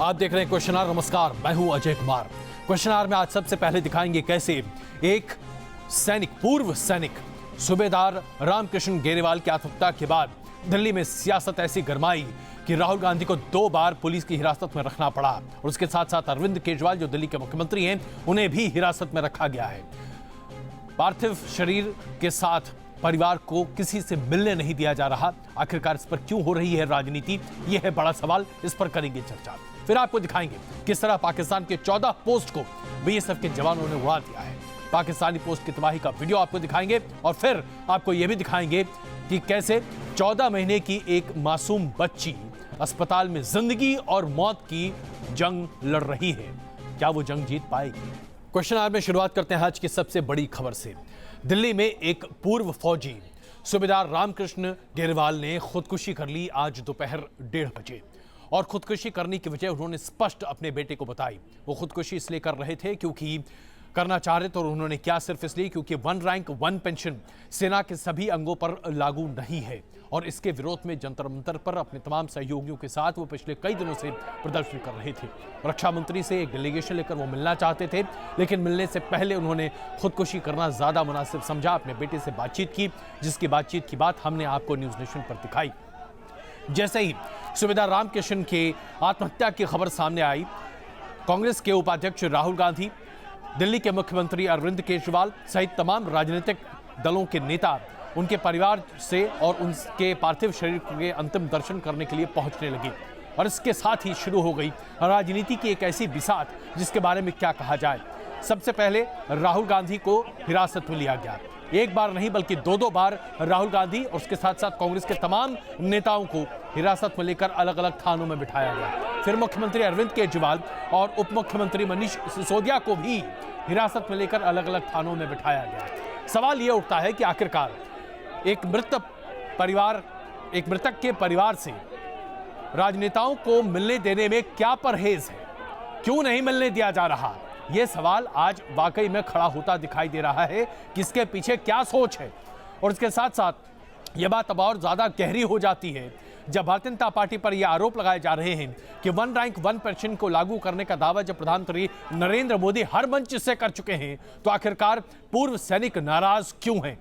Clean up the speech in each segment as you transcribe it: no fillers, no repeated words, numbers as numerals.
आप देख रहे हैं क्वेश्चन आवर। नमस्कार, मैं हूं अजय कुमार। क्वेश्चन आवर में आज सबसे पहले दिखाएंगे कैसे एक सैनिक, पूर्व सैनिक सूबेदार रामकृष्ण गेरेवाल की आत्महत्या के बाद दिल्ली में सियासत ऐसी गरमाई कि राहुल गांधी को 2 बार पुलिस की हिरासत में रखना पड़ा और उसके साथ साथ अरविंद केजरीवाल जो दिल्ली के मुख्यमंत्री हैं उन्हें भी हिरासत में रखा गया है। पार्थिव शरीर के साथ परिवार को किसी से मिलने नहीं दिया जा रहा। आखिरकार इस पर क्यों हो रही है राजनीति, यह है बड़ा सवाल। इस पर करेंगे चर्चा। फिर आपको दिखाएंगे किस तरह पाकिस्तान के 14 पोस्ट को बीएसएफ के जवानों ने उड़ा दिया है। पाकिस्तानी पोस्ट की तबाही का वीडियो आपको दिखाएंगे और फिर आपको यह भी दिखाएंगे कि कैसे 14 महीने की एक मासूम बच्ची अस्पताल में जिंदगी और मौत की जंग लड़ रही है। क्या वो जंग जीत पाएगी? क्वेश्चन आवर में शुरुआत करते हैं आज की सबसे बड़ी खबर से। दिल्ली में एक पूर्व फौजी सूबेदार रामकृष्ण गेरेवाल ने खुदकुशी कर ली आज दोपहर 1:30 बजे। और खुदकुशी करने की वजह उन्होंने स्पष्ट अपने बेटे को बताई। वो खुदकुशी इसलिए कर रहे थे क्योंकि करना चाह रहे थे, और उन्होंने क्या सिर्फ इसलिए क्योंकि 1 रैंक 1 पेंशन सेना के सभी अंगों पर लागू नहीं है। और इसके विरोध में जंतर मंतर पर अपने तमाम सहयोगियों के साथ वो पिछले कई दिनों से प्रदर्शन कर रहे थे। रक्षा मंत्री से एक डेलीगेशन लेकर वो मिलना चाहते थे, लेकिन मिलने से पहले उन्होंने खुदकुशी करना ज्यादा मुनासिब समझा। अपने बेटे से बातचीत की, जिसकी बातचीत की बात हमने आपको न्यूज नेशन पर दिखाई। जैसे ही सूबेदार रामकृष्ण के आत्महत्या की खबर सामने आई, कांग्रेस के उपाध्यक्ष राहुल गांधी, दिल्ली के मुख्यमंत्री अरविंद केजरीवाल सहित तमाम राजनीतिक दलों के नेता उनके परिवार से और उनके पार्थिव शरीर के अंतिम दर्शन करने के लिए पहुंचने लगे। और इसके साथ ही शुरू हो गई राजनीति की एक ऐसी बिसात जिसके बारे में क्या कहा जाए। सबसे पहले राहुल गांधी को हिरासत में लिया गया। एक बार नहीं बल्कि 2 बार राहुल गांधी और उसके साथ साथ कांग्रेस के तमाम नेताओं को हिरासत में लेकर अलग अलग थानों में बिठाया गया। फिर मुख्यमंत्री अरविंद केजरीवाल और उप मुख्यमंत्री मनीष सिसोदिया को भी हिरासत में लेकर अलग अलग थानों में बिठाया गया। सवाल यह उठता है कि आखिरकार एक मृतक के परिवार से राजनेताओं को मिलने देने में क्या परहेज है, क्यों नहीं मिलने दिया जा रहा? यह सवाल आज वाकई में खड़ा होता दिखाई दे रहा है कि इसके पीछे क्या सोच है। और इसके साथ साथ यह बात अब और ज्यादा गहरी हो जाती है जब भारतीय जनता पार्टी पर यह आरोप लगाए जा रहे हैं कि 1 रैंक 1 पेंशन को लागू करने का दावा जब प्रधानमंत्री नरेंद्र मोदी हर मंच से कर चुके हैं, तो आखिरकार पूर्व सैनिक नाराज क्यों हैं?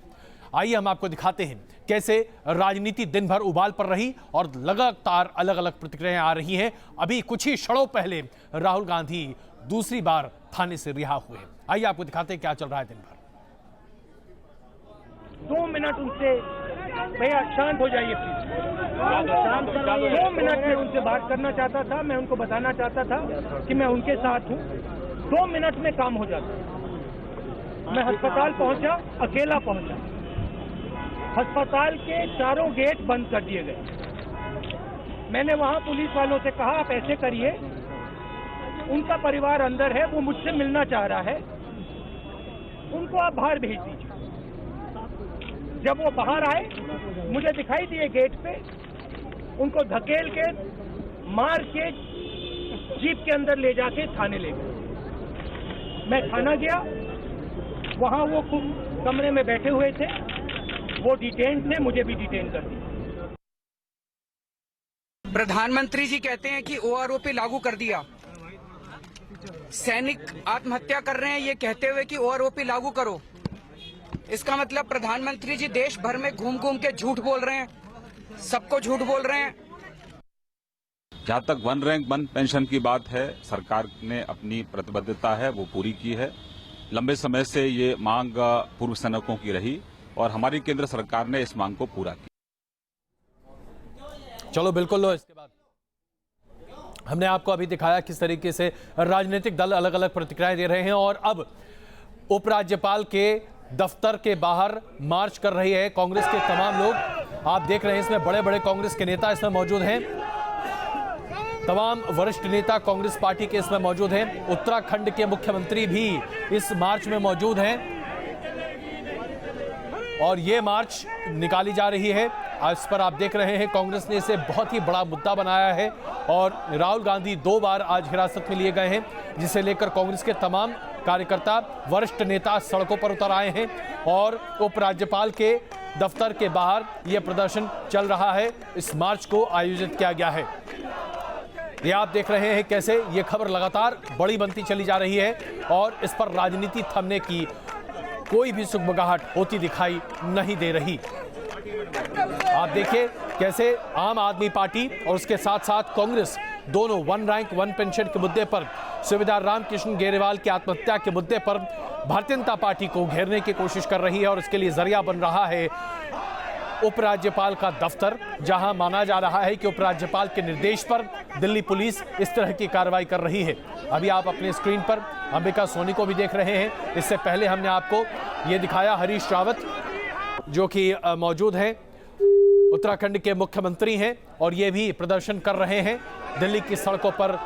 आइए हम आपको दिखाते हैं कैसे राजनीति दिन भर उबाल पर रही और लगातार अलग अलग प्रतिक्रियाएं आ रही हैं। अभी कुछ ही क्षणों पहले राहुल गांधी दूसरी बार थाने से रिहा हुए। आइए आपको दिखाते हैं क्या चल रहा है दिन भर। 2 मिनट उनसे, भैया शांत हो जाइए प्लीज, 2 मिनट में उनसे बात करना चाहता था। मैं उनको बताना चाहता था कि मैं उनके साथ हूँ। 2 मिनट में काम हो जाता। मैं अस्पताल पहुंचा, अकेला पहुंचा। अस्पताल के चारों गेट बंद कर दिए गए। मैंने वहां पुलिस वालों से कहा आप ऐसे करिए, उनका परिवार अंदर है, वो मुझसे मिलना चाह रहा है, उनको आप बाहर भेज दीजिए। जब वो बाहर आए, मुझे दिखाई दिए गेट पे, उनको धकेल के मार के जीप के अंदर ले जाके थाने ले गए। मैं थाना गया, वहां वो कमरे में बैठे हुए थे, वो डिटेन थे, मुझे भी डिटेन कर दिया। प्रधानमंत्री जी कहते हैं कि ओआरओपी लागू कर दिया। सैनिक आत्महत्या कर रहे हैं ये कहते हुए कि ओआरओपी लागू करो। इसका मतलब प्रधानमंत्री जी देश भर में घूम घूम के झूठ बोल रहे हैं, सबको झूठ बोल रहे हैं। जहां तक 1 रैंक 1 पेंशन की बात है, सरकार ने अपनी प्रतिबद्धता है वो पूरी की है। लंबे समय से ये मांग पूर्व सैनिकों की रही और हमारी केंद्र सरकार ने इस मांग को पूरा किया। चलो बिल्कुल लो। इसके बाद हमने आपको अभी दिखाया किस तरीके से राजनीतिक दल अलग अलग प्रतिक्रियाएं दे रहे हैं और अब उपराज्यपाल के दफ्तर के बाहर मार्च कर रही है कांग्रेस के तमाम लोग। आप देख रहे हैं इसमें बड़े बड़े कांग्रेस के नेता इसमें मौजूद हैं, तमाम वरिष्ठ नेता कांग्रेस पार्टी के इसमें मौजूद हैं। उत्तराखंड के मुख्यमंत्री भी इस मार्च में मौजूद हैं और ये मार्च निकाली जा रही है। इस पर आप देख रहे हैं कांग्रेस ने इसे बहुत ही बड़ा मुद्दा बनाया है और राहुल गांधी 2 बार आज हिरासत में लिए गए हैं, जिसे लेकर कांग्रेस के तमाम कार्यकर्ता, वरिष्ठ नेता सड़कों पर उतर आए हैं और उपराज्यपाल के दफ्तर के बाहर यह प्रदर्शन चल रहा है। इस मार्च को आयोजित किया गया है। ये आप देख रहे हैं कैसे ये खबर लगातार बड़ी बनती चली जा रही है और इस पर राजनीति थमने की कोई भी सुगबगाहट होती दिखाई नहीं दे रही। आप देखिए कैसे आम आदमी पार्टी और उसके साथ साथ कांग्रेस दोनों वन रैंक वन पेंशन के मुद्दे पर, सूबेदार रामकृष्ण गेरेवाल की आत्महत्या के मुद्दे पर भारतीय जनता पार्टी को घेरने की कोशिश कर रही है और इसके लिए जरिया बन रहा है उपराज्यपाल का दफ्तर, जहां माना जा रहा है कि उपराज्यपाल के निर्देश पर दिल्ली पुलिस इस तरह की कार्रवाई कर रही है। अभी आप अपने स्क्रीन पर अंबिका सोनी को भी देख रहे हैं। इससे पहले हमने आपको ये दिखाया हरीश रावत जो कि मौजूद हैं, उत्तराखंड के मुख्यमंत्री हैं और ये भी प्रदर्शन कर रहे हैं। दिल्ली की सड़कों पर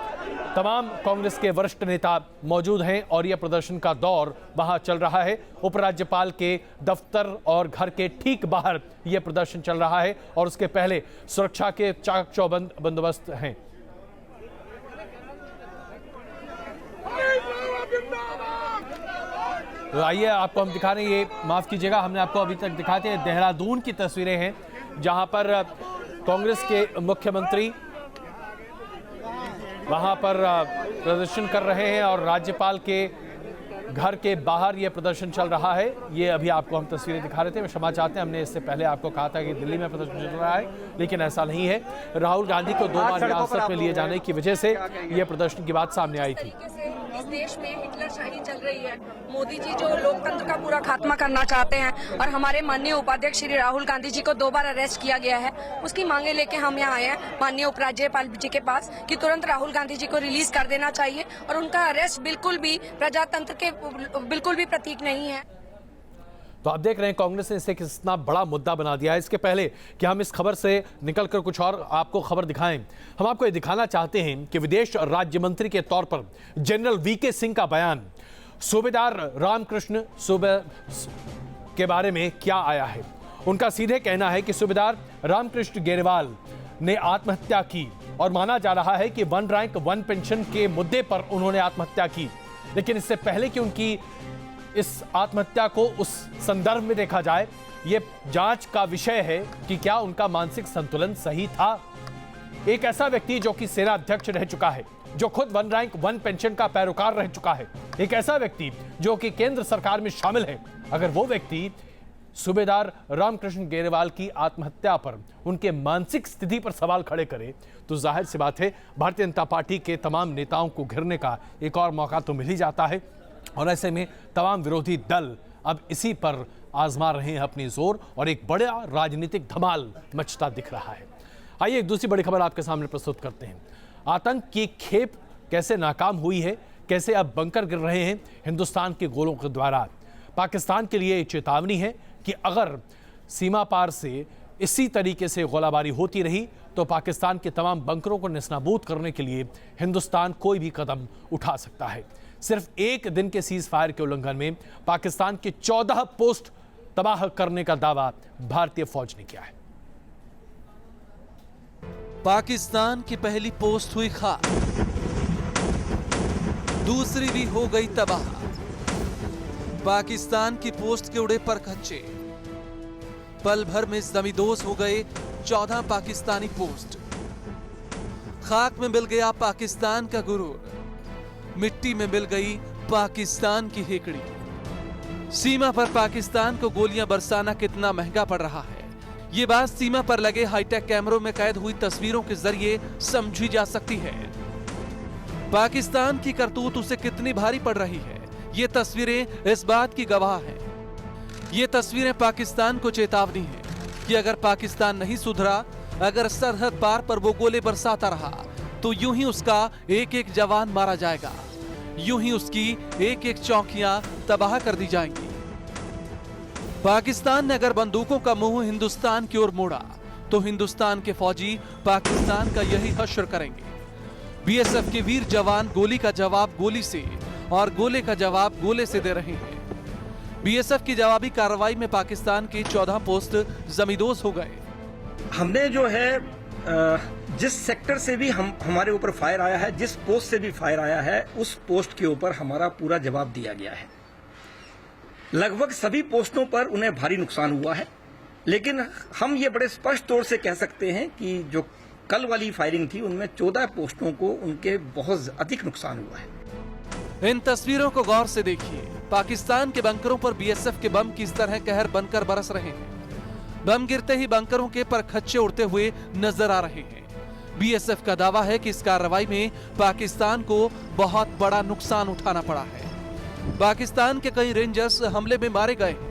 तमाम कांग्रेस के वरिष्ठ नेता मौजूद हैं और यह प्रदर्शन का दौर वहां चल रहा है। उपराज्यपाल के दफ्तर और घर के ठीक बाहर यह प्रदर्शन चल रहा है और उसके पहले सुरक्षा के चाक चौबंद बंदोबस्त हैं। तो आइए आपको हम दिखा रहे हैं, ये माफ कीजिएगा हमने आपको अभी तक दिखाते हैं, देहरादून की तस्वीरें हैं जहां पर कांग्रेस के मुख्यमंत्री वहां पर प्रदर्शन कर रहे हैं और राज्यपाल के घर के बाहर यह प्रदर्शन चल रहा है। ये अभी आपको हम तस्वीरें दिखा रहे थे। मैं क्षमा चाहते हैं, हमने इससे पहले आपको कहा था कि दिल्ली में प्रदर्शन चल रहा है, लेकिन ऐसा नहीं है। राहुल गांधी को 2 बार हिरासत में लिए जाने की वजह से यह प्रदर्शन की बात सामने आई थी। इस देश में हिटलरशाही चल रही है। मोदी जी जो लोकतंत्र का पूरा खात्मा करना चाहते हैं और हमारे माननीय उपाध्यक्ष श्री राहुल गांधी जी को 2 बार अरेस्ट किया गया है, उसकी मांगे लेके हम यहाँ आए हैं माननीय उपराज्यपाल जी के पास कि तुरंत राहुल गांधी जी को रिलीज कर देना चाहिए और उनका अरेस्ट बिल्कुल भी प्रजातंत्र के बिल्कुल भी प्रतीक नहीं है। तो आप देख रहे हैं कांग्रेस ने इसे कितना बड़ा मुद्दा बना दिया है। इसके पहले कि हम इस खबर से निकलकर कुछ और आपको खबर दिखाएं, हम आपको ये दिखाना चाहते हैं कि विदेश राज्य मंत्री के तौर पर जनरल वीके सिंह का बयान सूबेदार रामकृष्ण के बारे में क्या आया है। उनका सीधे कहना है कि सूबेदार रामकृष्ण गेरेवाल ने आत्महत्या की और माना जा रहा है कि वन रैंक वन पेंशन के मुद्दे पर उन्होंने आत्महत्या की, लेकिन इससे पहले कि उनकी इस आत्महत्या को उस संदर्भ में देखा जाए, यह जांच का विषय है कि क्या उनका मानसिक संतुलन सही था। एक ऐसा व्यक्ति जो कि सेना अध्यक्ष रह चुका है, जो खुद वन रैंक वन पेंशन का पैरोकार रह चुका है, एक ऐसा व्यक्ति जो कि केंद्र सरकार में शामिल है, अगर वो व्यक्ति सूबेदार रामकृष्ण गेरेवाल की आत्महत्या पर उनके मानसिक स्थिति पर सवाल खड़े करे, तो जाहिर सी बात है भारतीय जनता पार्टी के तमाम नेताओं को घेरने का एक और मौका तो मिल ही जाता है। और ऐसे में तमाम विरोधी दल अब इसी पर आजमा रहे हैं अपनी जोर और एक बड़ा राजनीतिक धमाल मचता दिख रहा है। आइए एक दूसरी बड़ी खबर आपके सामने प्रस्तुत करते हैं। आतंक की खेप कैसे नाकाम हुई है, कैसे अब बंकर गिर रहे हैं हिंदुस्तान के गोलों के द्वारा। पाकिस्तान के लिए चेतावनी है कि अगर सीमा पार से इसी तरीके से गोलाबारी होती रही तो पाकिस्तान के तमाम बंकरों को नेस्तनाबूद करने के लिए हिंदुस्तान कोई भी कदम उठा सकता है। सिर्फ एक दिन के सीज फायर के उल्लंघन में पाकिस्तान के 14 पोस्ट तबाह करने का दावा भारतीय फौज ने किया है। पाकिस्तान की पहली पोस्ट हुई खाक, दूसरी भी हो गई तबाह। पाकिस्तान की पोस्ट के उड़े पर खच्चे, पल भर में जमींदोज हो गए 14 पाकिस्तानी पोस्ट। खाक में मिल गया पाकिस्तान का गुरूर, मिट्टी में मिल गई पाकिस्तान की हेकड़ी। सीमा पर पाकिस्तान को गोलियां बरसाना कितना महंगा पड़ रहा है, ये बात सीमा पर लगे हाईटेक कैमरों में कैद हुई तस्वीरों के जरिए समझी जा सकती है। पाकिस्तान की करतूत उसे कितनी भारी पड़ रही है, ये तस्वीरें इस बात की गवाह हैं। ये तस्वीरें पाकिस्तान को चेतावनी है कि अगर पाकिस्तान नहीं सुधरा, अगर सरहद पार पर वो गोले बरसाता रहा, तो यूं ही उसका एक एक जवान मारा जाएगा, यूं ही उसकी एक एक चौकियां तबाह कर दी जाएंगी। पाकिस्तान ने अगर बंदूकों का मुंह हिंदुस्तान की ओर मोड़ा, तो हिंदुस्तान के फौजी पाकिस्तान का यही हश्र करेंगे। बीएसएफ के वीर जवान गोली का जवाब गोली से और गोले का जवाब गोले से दे रहे हैं। बीएसएफ की जवाबी कार्रवाई में पाकिस्तान के 14 पोस्ट जमींदोज हो गए। हमने जो है जिस सेक्टर से भी हमारे ऊपर फायर आया है, जिस पोस्ट से भी फायर आया है, उस पोस्ट के ऊपर हमारा पूरा जवाब दिया गया है। लगभग सभी पोस्टों पर उन्हें भारी नुकसान हुआ है, लेकिन हम ये बड़े स्पष्ट तौर से कह सकते हैं कि जो कल वाली फायरिंग थी उनमें 14 पोस्टों को उनके बहुत अधिक नुकसान हुआ है। इन तस्वीरों को गौर से देखिए। पाकिस्तान के बंकरों पर बीएसएफ के बम किस तरह कहर बनकर बरस रहे हैं। बम गिरते ही बंकरों के परखच्चे उड़ते हुए नजर आ रहे हैं। बीएसएफ का दावा है कि इस कार्रवाई में पाकिस्तान को बहुत बड़ा नुकसान उठाना पड़ा है। पाकिस्तान के कई रेंजर्स हमले में मारे गए हैं।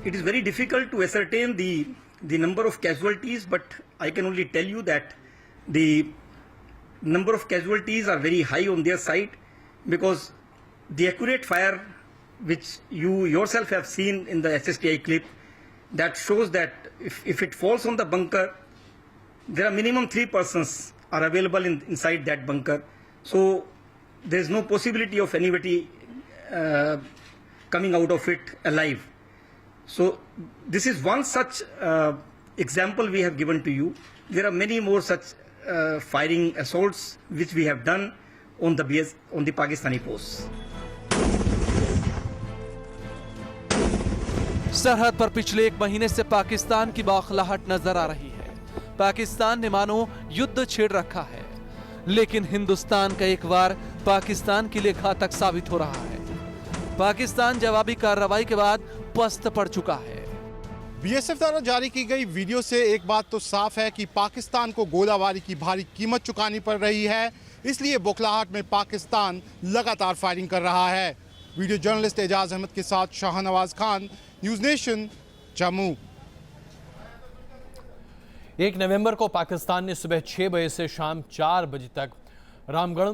It is very difficult to ascertain the number of casualties, but I can only tell you that the number of casualties are very high on their side, because the accurate fire which you yourself have seen in the SSTI clip, that shows that if it falls on the bunker, there are minimum 3 persons are available inside that bunker. So there is no possibility of anybody coming out of it alive. So this is one such example we have given to you. There are many more such firing assaults which we have done on the Pakistani posts. सरहद पर पिछले 1 महीने से पाकिस्तान की बौखलाहट नजर आ रही है। पाकिस्तान ने मानो युद्ध छेड़ रखा है, लेकिन हिंदुस्तान का एक वार पाकिस्तान के लिए घातक साबित हो रहा है। पाकिस्तान जवाबी कार्रवाई के बाद पस्त पड़ चुका है। बीएसएफ द्वारा जारी की गई वीडियो से एक बात तो साफ है कि पाकिस्तान को गोलाबारी की भारी कीमत चुकानी पड़ रही है, इसलिए बौखलाहट में पाकिस्तान लगातार फायरिंग कर रहा है। वीडियो जर्नलिस्ट एजाज अहमद के साथ शाहनवाज खान, न्यूज नेशन, जम्मू। 1 नवंबर को पाकिस्तान ने सुबह 6 बजे से शाम 4 बजे तक रामगढ़,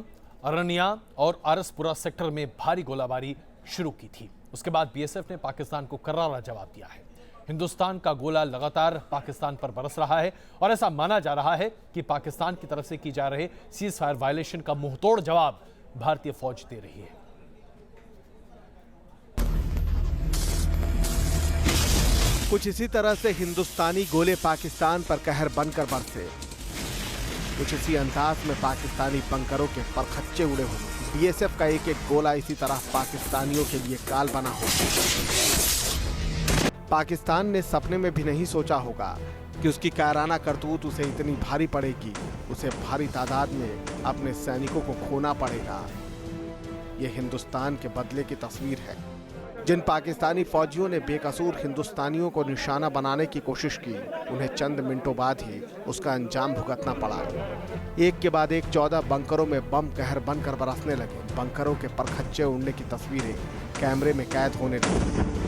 अरनिया और आरसपुरा सेक्टर में भारी गोलाबारी शुरू की थी। उसके बाद बीएसएफ ने पाकिस्तान को करारा जवाब दिया है। हिंदुस्तान का गोला लगातार पाकिस्तान पर बरस रहा है और ऐसा माना जा रहा है कि पाकिस्तान की तरफ से की जा रहे सीज फायर वायलेशन का मुंहतोड़ जवाब भारतीय फौज दे रही है। कुछ इसी तरह से हिंदुस्तानी गोले पाकिस्तान पर कहर बनकर बरसे। कुछ इसी अंदाज में पाकिस्तानी बंकरों के परखच्चे उड़े हुए। बीएसएफ का एक एक गोला इसी तरह पाकिस्तानियों के लिए काल बना हो। पाकिस्तान ने सपने में भी नहीं सोचा होगा कि उसकी कायराना करतूत उसे इतनी भारी पड़ेगी। उसे भारी तादाद में अपने सैनिकों को खोना पड़ेगा। यह हिंदुस्तान के बदले की तस्वीर है। जिन पाकिस्तानी फौजियों ने बेकसूर हिंदुस्तानियों को निशाना बनाने की कोशिश की, उन्हें चंद मिनटों बाद ही उसका अंजाम भुगतना पड़ा। एक के बाद एक 14 बंकरों में बम कहर बनकर बरसने लगे। बंकरों के परखच्चे उड़ने की तस्वीरें कैमरे में कैद होने लगी।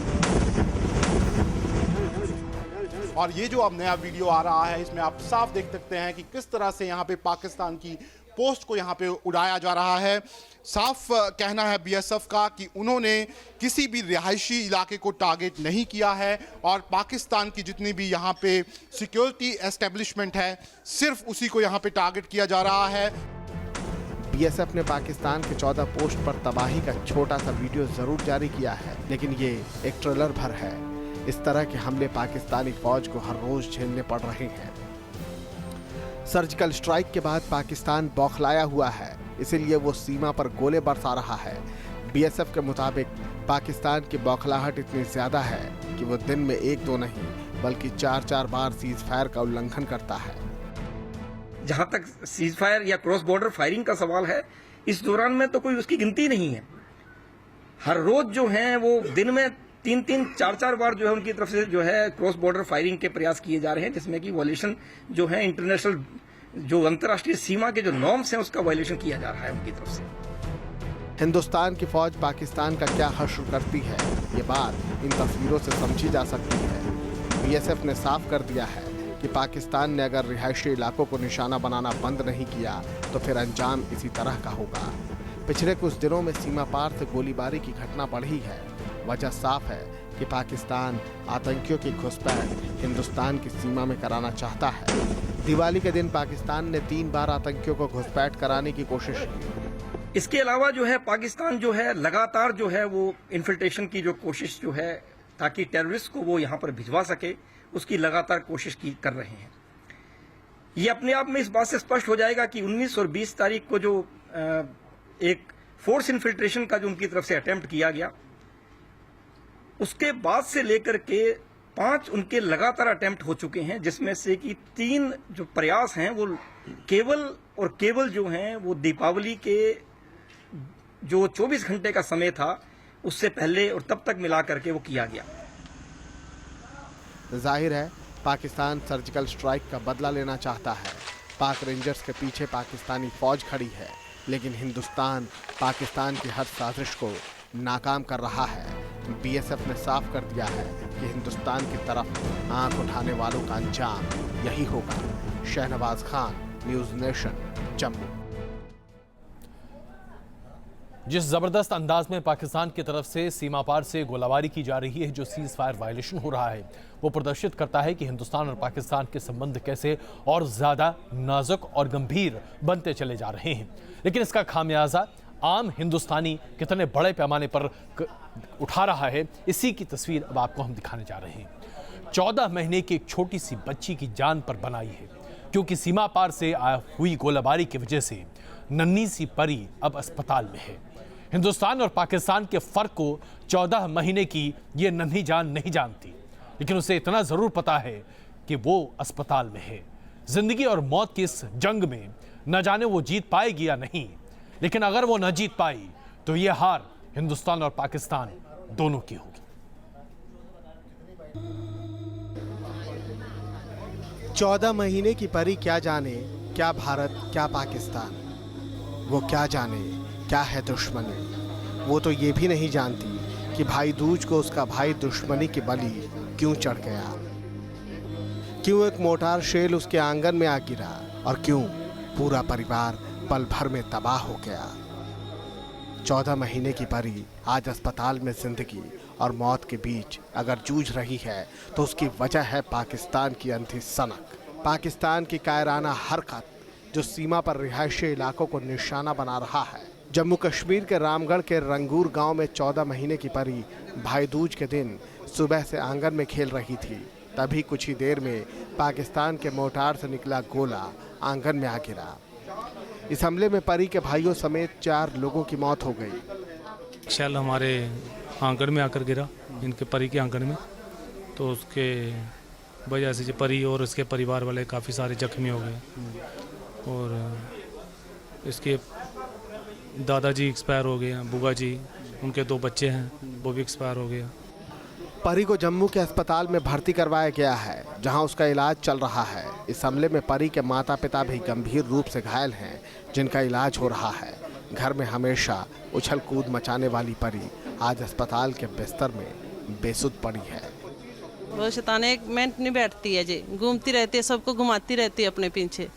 और ये जो अब नया वीडियो आ रहा है, इसमें आप साफ देख सकते हैं कि किस तरह से यहाँ पे पाकिस्तान की पोस्ट को यहाँ पे उड़ाया जा रहा है। साफ कहना है बीएसएफ का कि उन्होंने किसी भी रिहायशी इलाके को टारगेट नहीं किया है और पाकिस्तान की जितनी भी यहाँ पे सिक्योरिटी एस्टेब्लिशमेंट है, सिर्फ उसी को यहाँ पे टारगेट किया जा रहा है। बीएसएफ ने पाकिस्तान के 14 पोस्ट पर तबाही का छोटा सा वीडियो जरूर जारी किया है, लेकिन ये एक ट्रेलर भर है। इस तरह के हमले पाकिस्तानी फौज को हर रोज झेलने पड़ रहे हैं। सर्जिकल स्ट्राइक के बाद पाकिस्तान बौखलाया हुआ है, इसीलिए वो सीमा पर गोले बरसा रहा है। बीएसएफ के मुताबिक पाकिस्तान की बौखलाहट इतनी ज्यादा है कि वो दिन में 1-2 नहीं बल्कि 4-4 बार सीज फायर का उल्लंघन करता है। जहां तक सीज फायर या क्रॉस बॉर्डर फायरिंग का सवाल है, इस दौरान में तो कोई उसकी गिनती नहीं है। हर रोज जो है वो दिन में 3-3, 4-4 बार जो है उनकी तरफ से जो है क्रॉस बॉर्डर फायरिंग के प्रयास किए जा रहे हैं, जिसमें कि वायलेशन जो है इंटरनेशनल जो अंतर्राष्ट्रीय सीमा के जो नॉर्म्स हैं उसका वायलेशन किया जा रहा है उनकी तरफ से। हिंदुस्तान की फौज पाकिस्तान का क्या हश्र करती है, ये बात इन तस्वीरों से समझी जा सकती है। बीएसएफ ने साफ कर दिया है कि पाकिस्तान ने अगर रिहायशी इलाकों को निशाना बनाना बंद नहीं किया तो फिर अंजाम इसी तरह का होगा। पिछले कुछ दिनों में सीमा पार से गोलीबारी की घटना बढ़ी है। वजह साफ है कि पाकिस्तान आतंकियों की घुसपैठ हिंदुस्तान की सीमा में कराना चाहता है। दिवाली के दिन पाकिस्तान ने 3 बार आतंकियों को घुसपैठ कराने की कोशिश की। इसके अलावा जो है पाकिस्तान जो है लगातार जो है वो इन्फिल्ट्रेशन की जो कोशिश जो है ताकि टेररिस्ट को वो यहाँ पर भिजवा सके, उसकी लगातार कोशिश कर रहे हैं। ये अपने आप में इस बात से स्पष्ट हो जाएगा कि 19 और 20 तारीख को जो एक फोर्स इन्फिल्ट्रेशन का जो उनकी तरफ से अटेम्प्ट किया गया, उसके बाद से लेकर के 5 उनके लगातार अटेम्प्ट हो चुके हैं, जिसमें से कि 3 जो प्रयास हैं वो केवल जो हैं वो दीपावली के जो 24 घंटे का समय था उससे पहले और तब तक मिला करके वो किया गया। जाहिर है पाकिस्तान सर्जिकल स्ट्राइक का बदला लेना चाहता है। पाक रेंजर्स के पीछे पाकिस्तानी फौज खड़ी है, लेकिन हिंदुस्तान पाकिस्तान की हर साजिश को नाकाम कर रहा है। बीएसएफ ने साफ कर दिया है कि हिंदुस्तान की तरफ आंख उठाने वालों का अंजाम यही होगा। Shahnawaz Khan, News Nation, Jammu. जिस जबरदस्त अंदाज में पाकिस्तान की तरफ से सीमा पार से गोलाबारी की जा रही है, जो सीज फायर वायलेशन हो रहा है, वो प्रदर्शित करता है कि हिंदुस्तान और पाकिस्तान के संबंध कैसे और ज्यादा नाजुक और गंभीर बनते चले जा रहे हैं। लेकिन इसका खामियाजा आम हिंदुस्तानी कितने बड़े पैमाने पर उठा रहा है, इसी की तस्वीर अब आपको हम दिखाने जा रहे हैं। 14 महीने की एक छोटी सी बच्ची की जान पर बनाई है, क्योंकि सीमा पार से हुई गोलाबारी की वजह से नन्ही सी परी अब अस्पताल में है। हिंदुस्तान और पाकिस्तान के फर्क को 14 महीने की ये नन्ही जान नहीं जानती, लेकिन उसे इतना जरूर पता है कि वो अस्पताल में है। जिंदगी और मौत की इस जंग में न जाने वो जीत पाएगी या नहीं, लेकिन अगर वो न जीत पाई तो ये हार हिंदुस्तान और पाकिस्तान दोनों की होगी। 14 महीने की परी क्या जाने, क्या भारत क्या पाकिस्तान। वो क्या जाने क्या है दुश्मनी। वो तो ये भी नहीं जानती कि भाई दूज को उसका भाई दुश्मनी की बलि क्यों चढ़ गया, क्यों एक मोटार शेल उसके आंगन में आ गिरा और क्यों पूरा परिवार पल भर में तबाह हो गया। 14 महीने की परी आज अस्पताल में जिंदगी और मौत के बीच अगर जूझ रही है तो उसकी वजह है पाकिस्तान की अंधी सनक, पाकिस्तान की कायराना हरकत जो सीमा पर रिहायशी इलाकों को निशाना बना रहा है। जम्मू कश्मीर के रामगढ़ के रंगूर गांव में 14 महीने की परी भाई दूज के दिन सुबह से आंगन में खेल रही थी। तभी कुछ ही देर में पाकिस्तान के मोर्टार से निकला गोला आंगन में आ गिरा। इस हमले में परी के भाइयों समेत 4 लोगों की मौत हो गई। शैल हमारे आंगन में आकर गिरा, इनके परी के आंगन में, तो उसके वजह से परी और उसके परिवार वाले काफ़ी सारे जख्मी हो गए और इसके दादाजी एक्सपायर हो गए हैं, बुआ जी, उनके 2 बच्चे हैं, वो भी एक्सपायर हो गया। परी को जम्मू के अस्पताल में भर्ती करवाया गया है, जहां उसका इलाज चल रहा है। इस हमले में परी के माता पिता भी गंभीर रूप से घायल हैं, जिनका इलाज हो रहा है। घर में हमेशा उछल कूद मचाने वाली परी आज अस्पताल के बिस्तर में बेसुध पड़ी है। वो शैताने 1 मिनट नहीं बैठती है जी, घूमती रहती है, सबको घुमाती रहती है अपने पीछे।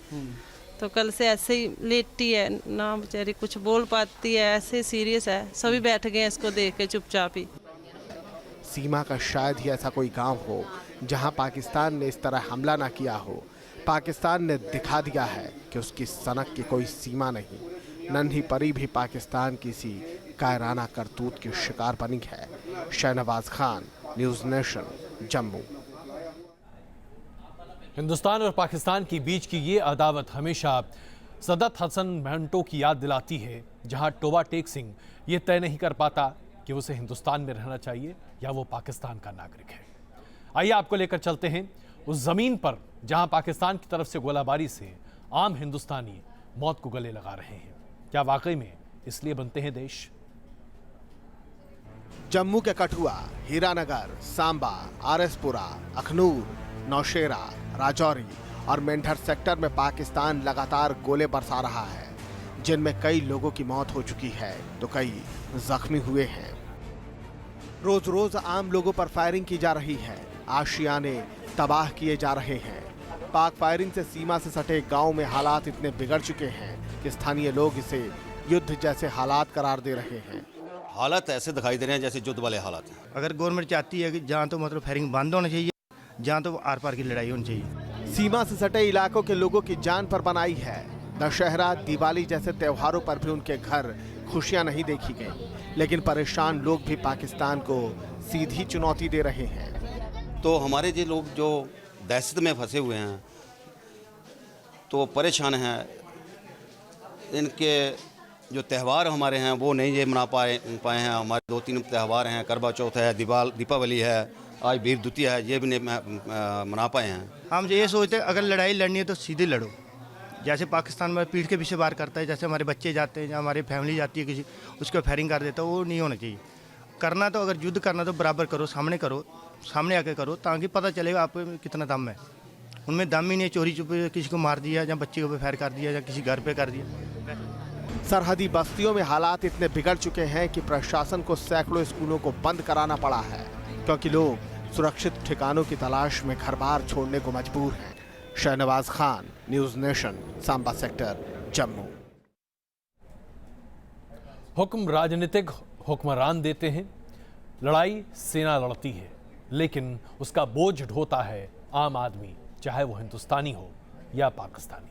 तो कल से ऐसे ही लेटी है, ना बेचारी कुछ बोल पाती है, ऐसे सीरियस है। सभी बैठ गए इसको देख के चुपचाप ही। सीमा का शायद ही ऐसा कोई गांव हो जहां पाकिस्तान ने इस तरह हमला ना किया हो। पाकिस्तान ने दिखा दिया है कि उसकी सनक की कोई सीमा नहीं। नन्ही परी भी पाकिस्तान की सी कायराना करतूत की शिकार बनी है। Shahnawaz Khan, News Nation, Jammu. हिंदुस्तान और पाकिस्तान के बीच की ये अदावत हमेशा सदत हसन महंटो की याद दिलाती है, जहां टोबा टेक सिंह ये तय नहीं कर पाता कि उसे हिंदुस्तान में रहना चाहिए या वो पाकिस्तान का नागरिक है। आइए आपको लेकर चलते हैं उस जमीन पर जहां पाकिस्तान की तरफ से गोलाबारी से आम हिंदुस्तानी मौत को गले लगा रहे हैं। क्या वाकई में इसलिए बनते हैं देश? जम्मू के कठुआ, हीरानगर, सांबा, आरएसपुरा, अखनूर, नौशेरा, राजौरी और मेंढर सेक्टर में पाकिस्तान लगातार गोले बरसा रहा है, जिनमें कई लोगों की मौत हो चुकी है तो कई जख्मी हुए हैं। रोज रोज आम लोगों पर फायरिंग की जा रही है, आशियाने तबाह किए जा रहे हैं। पाक फायरिंग से सीमा से सटे गांव में हालात इतने बिगड़ चुके हैं कि स्थानीय लोग इसे युद्ध जैसे हालात करार दे रहे हैं। हालात ऐसे दिखाई दे रहे हैं जैसे युद्ध वाले हालात हैं। अगर गवर्नमेंट चाहती है कि जहाँ तो मतलब फायरिंग बंद होनी चाहिए, जहाँ तो आर पार की लड़ाई होनी चाहिए। सीमा से सटे इलाकों के लोगों की जान पर बनाई है। दशहरा, दिवाली जैसे त्योहारों पर भी उनके घर खुशियां नहीं देखी गई, लेकिन परेशान लोग भी पाकिस्तान को सीधी चुनौती दे रहे हैं। तो हमारे जो लोग जो दहशत में फंसे हुए हैं तो परेशान हैं। इनके जो त्यौहार हमारे हैं वो नहीं ये मना पाए हैं। हमारे 2-3 त्यौहार हैं, करवा चौथ है, दीपावली है, आज वीर द्वितीया है, ये भी नहीं मना पाए हैं। हम ये सोचते हैं अगर लड़ाई लड़नी है तो सीधे लड़ो। जैसे पाकिस्तान में पीठ के पीछे वार करता है, जैसे हमारे बच्चे जाते हैं या हमारी फैमिली जाती है किसी, उसको फायरिंग कर देता है, वो नहीं होना चाहिए। करना तो अगर युद्ध करना तो बराबर करो, सामने आके करो, ताकि पता चलेगा आप कितना दम है। उनमें दम ही नहीं, चोरी चुपे किसी को मार दिया या बच्चे को फायर कर दिया या किसी घर पे कर दिया। सरहदी बस्तियों में हालात इतने बिगड़ चुके हैं कि प्रशासन को सैकड़ों स्कूलों को बंद कराना पड़ा है, क्योंकि लोग सुरक्षित ठिकानों की तलाश में घर बार छोड़ने को मजबूर हैं। Shahnawaz Khan, News nation, Samba sector, Jammu. हुक्म राजनीतिक हुक्मरान देते हैं, लड़ाई सेना लड़ती है, लेकिन उसका बोझ ढोता है आम आदमी, चाहे वो हिंदुस्तानी हो या पाकिस्तानी।